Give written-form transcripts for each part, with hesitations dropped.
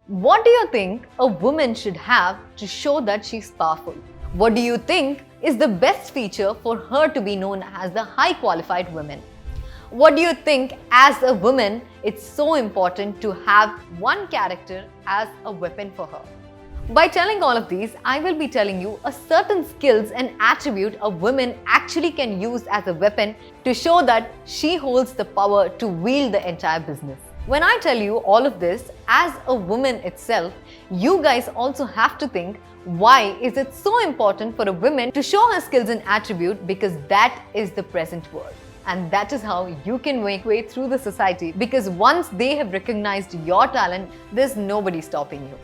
What do you think a woman should have to show that she's powerful? What do you think is the best feature for her to be known as the high qualified woman? What do you think as a woman it's so important to have one character as a weapon for her? By telling all of these, I will be telling you a certain skills and attribute a woman actually can use as a weapon to show that she holds the power to wield the entire business. When I tell you all of this, as a woman itself, you guys also have to think, why is it so important for a woman to show her skills and attribute? Because that is the present world. And that is how you can make way through the society, because once they have recognized your talent, there's nobody stopping you.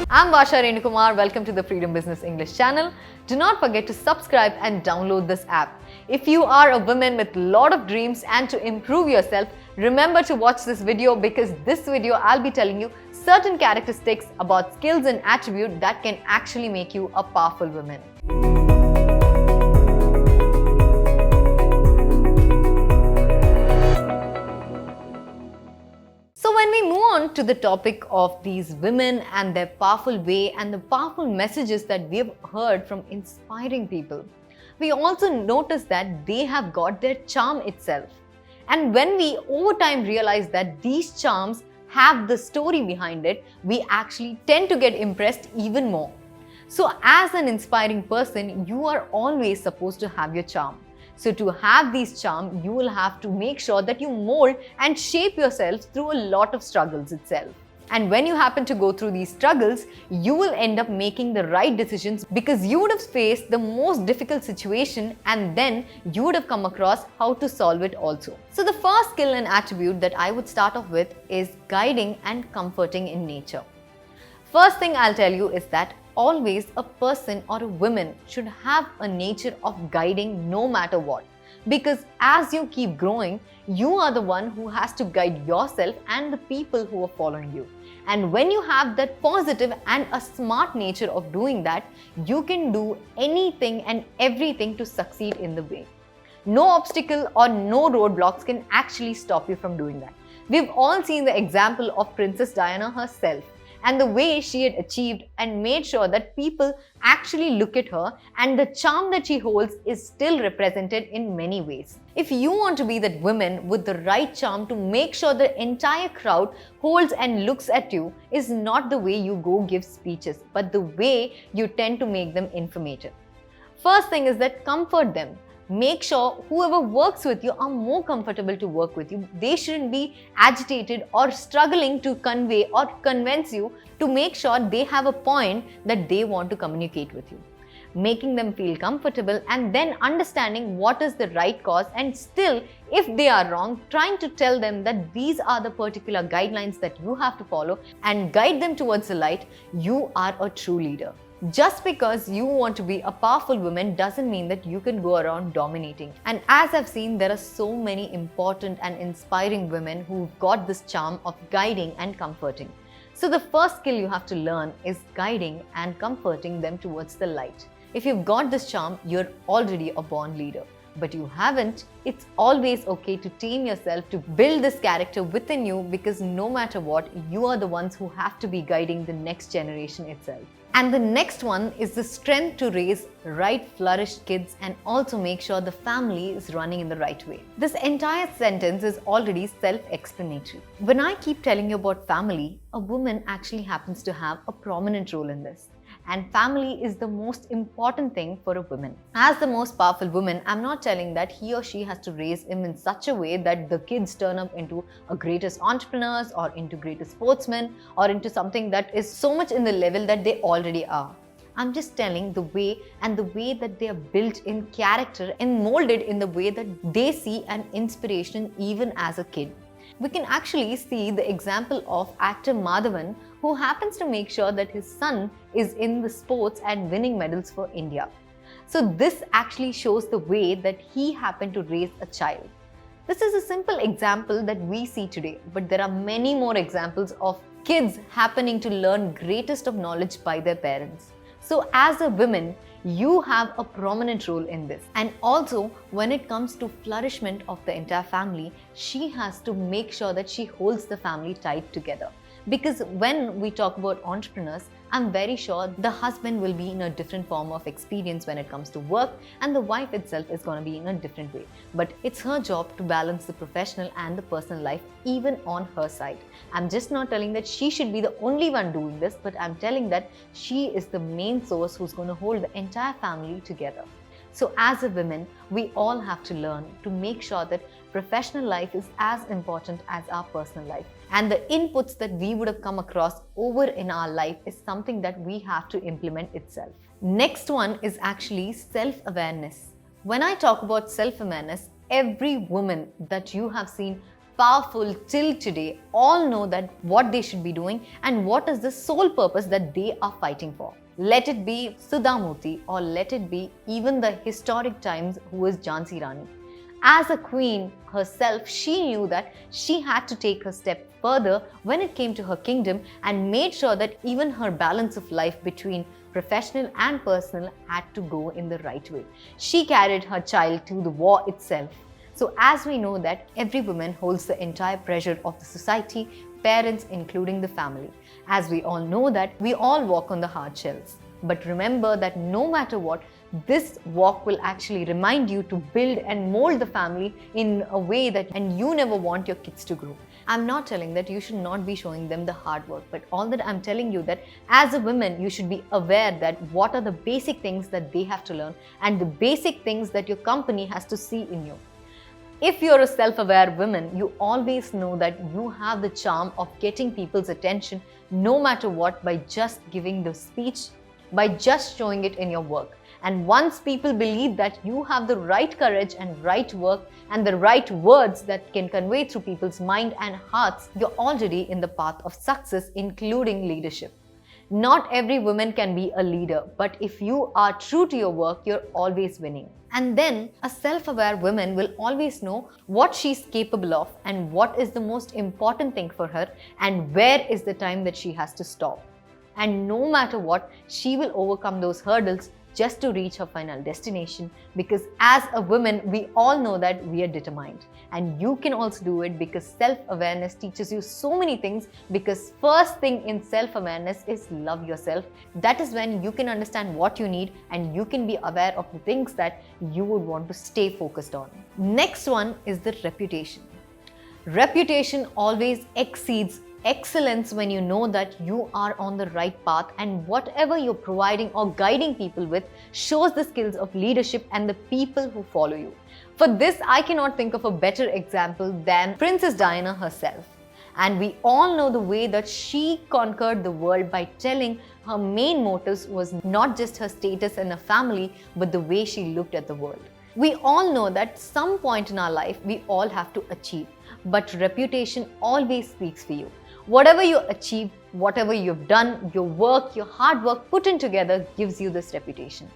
I'm Varsha. Welcome to the Freedom Business English channel. Do not forget to subscribe and download this app. If you are a woman with a lot of dreams and to improve yourself, remember to watch this video, because this video I'll be telling you certain characteristics about skills and attributes that can actually make you a powerful woman. So when we move on to the topic of these women and their powerful way and the powerful messages that we have heard from inspiring people, we also notice that they have got their charm itself. And when we over time realize that these charms have the story behind it, we actually tend to get impressed even more. So as an inspiring person, you are always supposed to have your charm. So to have these charms, you will have to make sure that you mold and shape yourself through a lot of struggles itself. And when you happen to go through these struggles, you will end up making the right decisions, because you would have faced the most difficult situation and then you would have come across how to solve it also. So the first skill and attribute that I would start off with is guiding and comforting in nature. First thing I'll tell you is that always a person or a woman should have a nature of guiding no matter what. Because as you keep growing, you are the one who has to guide yourself and the people who are following you. And when you have that positive and a smart nature of doing that, you can do anything and everything to succeed in the way. No obstacle or no roadblocks can actually stop you from doing that. We've all seen the example of Princess Diana herself, and the way she had achieved and made sure that people actually look at her, and the charm that she holds is still represented in many ways. If you want to be that woman with the right charm to make sure the entire crowd holds and looks at you, is not the way you go give speeches, but the way you tend to make them informative. First thing is that comfort them. Make sure whoever works with you are more comfortable to work with you. They shouldn't be agitated or struggling to convey or convince you, to make sure they have a point that they want to communicate with you. Making them feel comfortable and then understanding what is the right cause, and still, if they are wrong, trying to tell them that these are the particular guidelines that you have to follow and guide them towards the light. You are a true leader. Just because you want to be a powerful woman doesn't mean that you can go around dominating. And as I've seen, there are so many important and inspiring women who've got this charm of guiding and comforting. So the first skill you have to learn is guiding and comforting them towards the light. If you've got this charm, you're already a born leader. But you haven't, it's always okay to tame yourself to build this character within you, because no matter what, you are the ones who have to be guiding the next generation itself. And the next one is the strength to raise right flourished kids and also make sure the family is running in the right way. This entire sentence is already self-explanatory. When I keep telling you about family, a woman actually happens to have a prominent role in this. And family is the most important thing for a woman. As the most powerful woman, I'm not telling that he or she has to raise him in such a way that the kids turn up into a greatest entrepreneurs or into greatest sportsmen or into something that is so much in the level that they already are. I'm just telling the way that they are built in character and molded in the way that they see an inspiration even as a kid. We can actually see the example of actor Madhavan, who happens to make sure that his son is in the sports and winning medals for India. So this actually shows the way that he happened to raise a child. This is a simple example that we see today, but there are many more examples of kids happening to learn greatest of knowledge by their parents. So as a woman, you have a prominent role in this. And also, when it comes to flourishment of the entire family, she has to make sure that she holds the family tight together. Because when we talk about entrepreneurs, I'm very sure the husband will be in a different form of experience when it comes to work, and the wife itself is going to be in a different way. But it's her job to balance the professional and the personal life even on her side. I'm just not telling that she should be the only one doing this, but I'm telling that she is the main source who's going to hold the entire family together. So as a woman, we all have to learn to make sure that professional life is as important as our personal life. And the inputs that we would have come across over in our life is something that we have to implement itself. Next one is actually self-awareness. When I talk about self-awareness, every woman that you have seen powerful till today all know that what they should be doing and what is the sole purpose that they are fighting for. Let it be Sudhamurti or let it be even the historic times who is Jhansi Rani. As a queen herself, she knew that she had to take a step further when it came to her kingdom and made sure that even her balance of life between professional and personal had to go in the right way. She carried her child to the war itself. So as we know that every woman holds the entire pressure of the society, parents including the family. As we all know that we all walk on the hard shells. But remember that no matter what, this walk will actually remind you to build and mold the family in a way that and you never want your kids to grow. I'm not telling that you should not be showing them the hard work, but all that I'm telling you that as a woman, you should be aware that what are the basic things that they have to learn and the basic things that your company has to see in you. If you're a self-aware woman, you always know that you have the charm of getting people's attention no matter what by just giving the speech, by just showing it in your work. And once people believe that you have the right courage and right work and the right words that can convey through people's mind and hearts, you're already in the path of success, including leadership. Not every woman can be a leader, but if you are true to your work, you're always winning. And then a self-aware woman will always know what she's capable of and what is the most important thing for her and where is the time that she has to stop. And no matter what, she will overcome those hurdles just to reach her final destination, because as a woman, we all know that we are determined. And you can also do it because self-awareness teaches you so many things, because first thing in self-awareness is love yourself. That is when you can understand what you need and you can be aware of the things that you would want to stay focused on. Next one is the reputation. Reputation always exceeds excellence when you know that you are on the right path and whatever you're providing or guiding people with shows the skills of leadership and the people who follow you. For this, I cannot think of a better example than Princess Diana herself. And we all know the way that she conquered the world by telling her main motives was not just her status and her family, but the way she looked at the world. We all know that some point in our life, we all have to achieve, but reputation always speaks for you. Whatever you achieve, whatever you've done, your work, your hard work put in together gives you this reputation.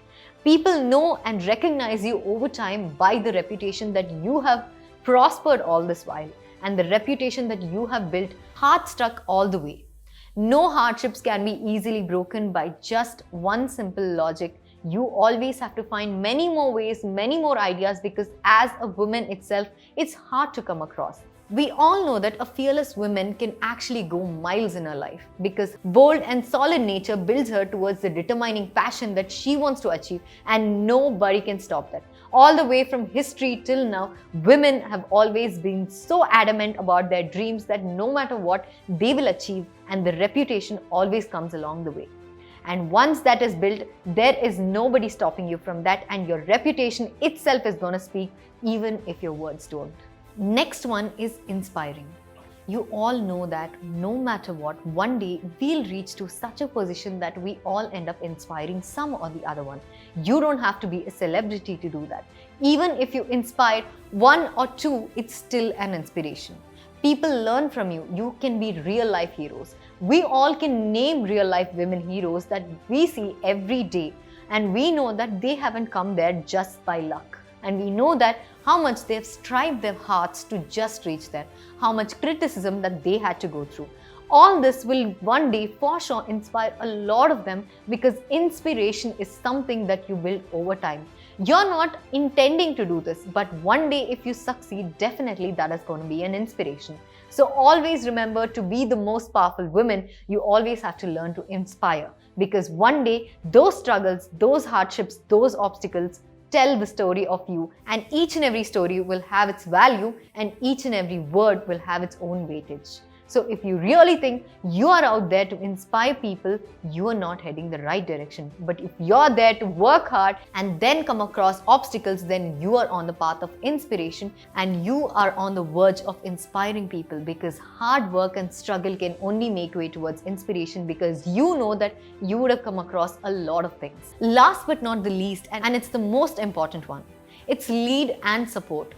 People know and recognize you over time by the reputation that you have prospered all this while and the reputation that you have built hard stuck all the way. No hardships can be easily broken by just one simple logic. You always have to find many more ways, many more ideas, because as a woman itself, it's hard to come across. We all know that a fearless woman can actually go miles in her life because bold and solid nature builds her towards the determining passion that she wants to achieve, and nobody can stop that. All the way from history till now, women have always been so adamant about their dreams that no matter what, they will achieve, and the reputation always comes along the way. And once that is built, there is nobody stopping you from that, and your reputation itself is going to speak even if your words don't. Next one is inspiring. You all know that no matter what, one day we'll reach to such a position that we all end up inspiring some or the other one. You don't have to be a celebrity to do that. Even if you inspire one or two, it's still an inspiration. People learn from you. You can be real life heroes. We all can name real life women heroes that we see every day, and we know that they haven't come there just by luck. And we know that how much they've strived their hearts to just reach there, how much criticism that they had to go through. All this will one day for sure inspire a lot of them, because inspiration is something that you build over time. You're not intending to do this, but one day if you succeed, definitely that is going to be an inspiration. So always remember, to be the most powerful woman, you always have to learn to inspire, because one day those struggles, those hardships, those obstacles tell the story of you, and each and every story will have its value, and each and every word will have its own weightage. So if you really think you are out there to inspire people, you are not heading the right direction. But if you're there to work hard and then come across obstacles, then you are on the path of inspiration, and you are on the verge of inspiring people, because hard work and struggle can only make way towards inspiration, because you know that you would have come across a lot of things. Last but not the least, and it's the most important one, it's lead and support.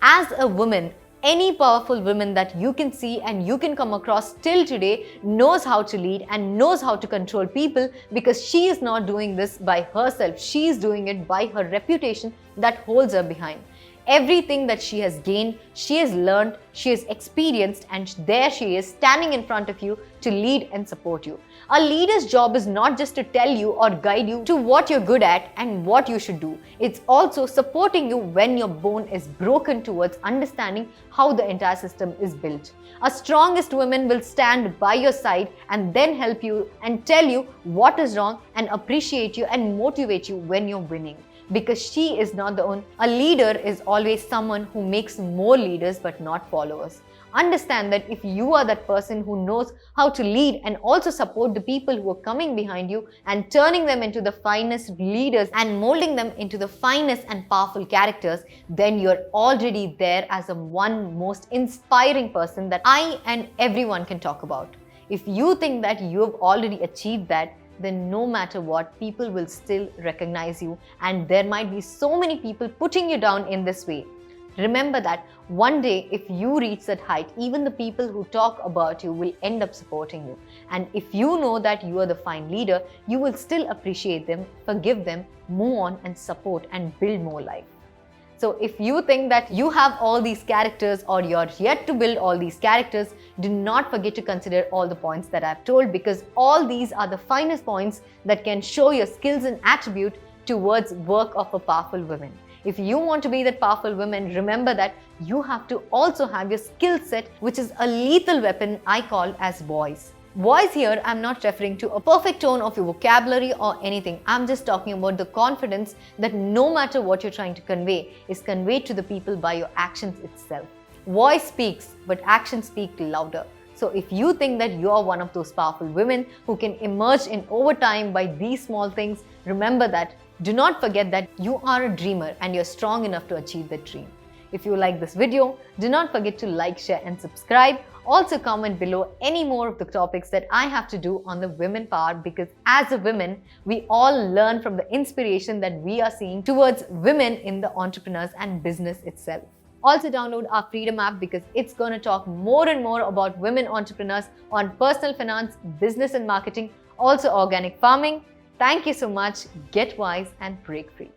As a woman, any powerful woman that you can see and you can come across till today knows how to lead and knows how to control people, because she is not doing this by herself. She is doing it by her reputation that holds her behind. Everything that she has gained, she has learned, she has experienced, and there she is standing in front of you to lead and support you. A leader's job is not just to tell you or guide you to what you're good at and what you should do. It's also supporting you when your bone is broken towards understanding how the entire system is built. A strongest woman will stand by your side and then help you and tell you what is wrong and appreciate you and motivate you when you're winning. Because she is not the only. A leader is always someone who makes more leaders but not followers. Understand that if you are that person who knows how to lead and also support the people who are coming behind you and turning them into the finest leaders and molding them into the finest and powerful characters, then you're already there as a one most inspiring person that I and everyone can talk about. If you think that you have already achieved that, then no matter what, people will still recognize you, and there might be so many people putting you down in this way. Remember that one day if you reach that height, even the people who talk about you will end up supporting you. And if you know that you are the fine leader, you will still appreciate them, forgive them, move on and support and build more life. So if you think that you have all these characters or you're yet to build all these characters, do not forget to consider all the points that I've told, because all these are the finest points that can show your skills and attribute towards work of a powerful woman. If you want to be that powerful woman, remember that you have to also have your skill set, which is a lethal weapon I call as voice. Voice here, I'm not referring to a perfect tone of your vocabulary or anything. I'm just talking about the confidence that no matter what you're trying to convey is conveyed to the people by your actions itself. Voice speaks, but actions speak louder. So if you think that you are one of those powerful women who can emerge in overtime by these small things, remember that. Do not forget that you are a dreamer and you're strong enough to achieve that dream. If you like this video, do not forget to like, share and subscribe. Also comment below any more of the topics that I have to do on the women power, because as a women, we all learn from the inspiration that we are seeing towards women in the entrepreneurs and business itself. Also download our Freedom app, because it's going to talk more and more about women entrepreneurs on personal finance, business and marketing, also organic farming. Thank you so much. Get wise and break free.